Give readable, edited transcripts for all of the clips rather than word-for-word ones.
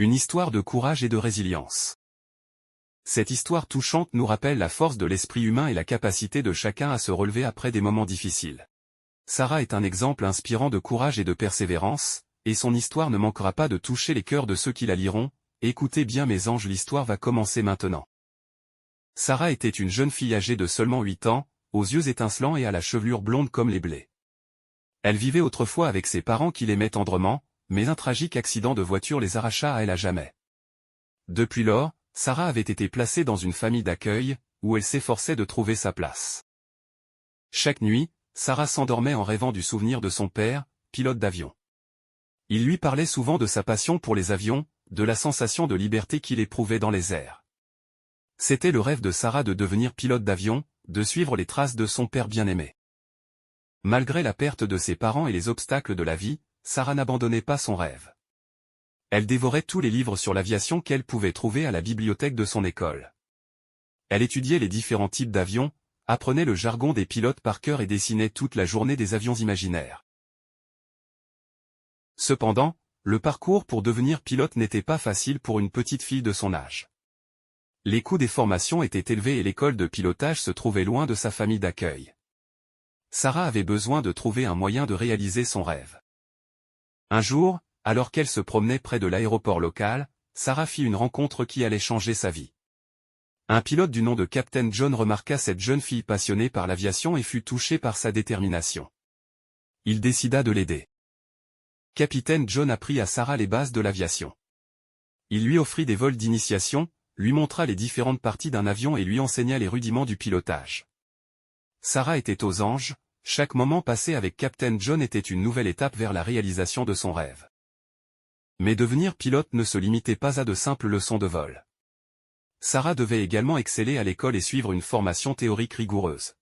Une histoire de courage et de résilience. Cette histoire touchante nous rappelle la force de l'esprit humain et la capacité de chacun à se relever après des moments difficiles. Sarah est un exemple inspirant de courage et de persévérance, et son histoire ne manquera pas de toucher les cœurs de ceux qui la liront. Écoutez bien mes anges, l'histoire va commencer maintenant. Sarah était une jeune fille âgée de seulement 8 ans, aux yeux étincelants et à la chevelure blonde comme les blés. Elle vivait autrefois avec ses parents qui l'aimaient tendrement, mais un tragique accident de voiture les arracha à elle à jamais. Depuis lors, Sarah avait été placée dans une famille d'accueil, où elle s'efforçait de trouver sa place. Chaque nuit, Sarah s'endormait en rêvant du souvenir de son père, pilote d'avion. Il lui parlait souvent de sa passion pour les avions, de la sensation de liberté qu'il éprouvait dans les airs. C'était le rêve de Sarah de devenir pilote d'avion, de suivre les traces de son père bien-aimé. Malgré la perte de ses parents et les obstacles de la vie, Sarah n'abandonnait pas son rêve. Elle dévorait tous les livres sur l'aviation qu'elle pouvait trouver à la bibliothèque de son école. Elle étudiait les différents types d'avions, apprenait le jargon des pilotes par cœur et dessinait toute la journée des avions imaginaires. Cependant, le parcours pour devenir pilote n'était pas facile pour une petite fille de son âge. Les coûts des formations étaient élevés et l'école de pilotage se trouvait loin de sa famille d'accueil. Sarah avait besoin de trouver un moyen de réaliser son rêve. Un jour, alors qu'elle se promenait près de l'aéroport local, Sarah fit une rencontre qui allait changer sa vie. Un pilote du nom de Captain John remarqua cette jeune fille passionnée par l'aviation et fut touché par sa détermination. Il décida de l'aider. Capitaine John apprit à Sarah les bases de l'aviation. Il lui offrit des vols d'initiation, lui montra les différentes parties d'un avion et lui enseigna les rudiments du pilotage. Sarah était aux anges, chaque moment passé avec Captain John était une nouvelle étape vers la réalisation de son rêve. Mais devenir pilote ne se limitait pas à de simples leçons de vol. Sarah devait également exceller à l'école et suivre une formation théorique rigoureuse.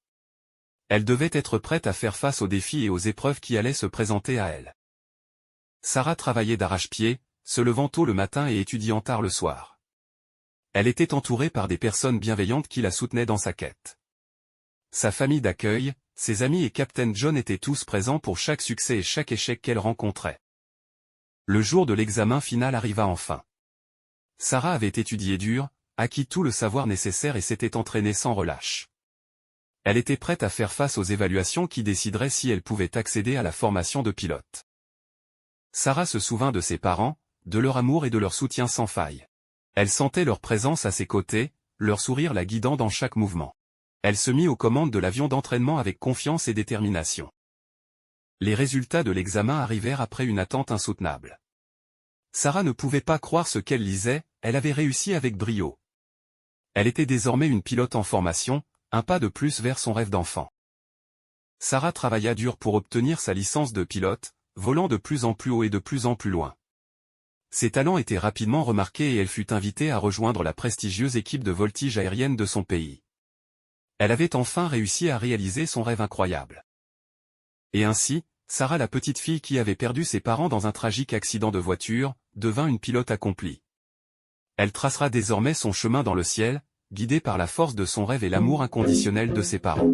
Elle devait être prête à faire face aux défis et aux épreuves qui allaient se présenter à elle. Sarah travaillait d'arrache-pied, se levant tôt le matin et étudiant tard le soir. Elle était entourée par des personnes bienveillantes qui la soutenaient dans sa quête. Sa famille d'accueil, ses amis et Captain John étaient tous présents pour chaque succès et chaque échec qu'elle rencontrait. Le jour de l'examen final arriva enfin. Sarah avait étudié dur, acquis tout le savoir nécessaire et s'était entraînée sans relâche. Elle était prête à faire face aux évaluations qui décideraient si elle pouvait accéder à la formation de pilote. Sarah se souvint de ses parents, de leur amour et de leur soutien sans faille. Elle sentait leur présence à ses côtés, leur sourire la guidant dans chaque mouvement. Elle se mit aux commandes de l'avion d'entraînement avec confiance et détermination. Les résultats de l'examen arrivèrent après une attente insoutenable. Sarah ne pouvait pas croire ce qu'elle lisait, elle avait réussi avec brio. Elle était désormais une pilote en formation, un pas de plus vers son rêve d'enfant. Sarah travailla dur pour obtenir sa licence de pilote, volant de plus en plus haut et de plus en plus loin. Ses talents étaient rapidement remarqués et elle fut invitée à rejoindre la prestigieuse équipe de voltige aérienne de son pays. Elle avait enfin réussi à réaliser son rêve incroyable. Et ainsi, Sarah, la petite fille qui avait perdu ses parents dans un tragique accident de voiture, devint une pilote accomplie. Elle tracera désormais son chemin dans le ciel, guidée par la force de son rêve et l'amour inconditionnel de ses parents.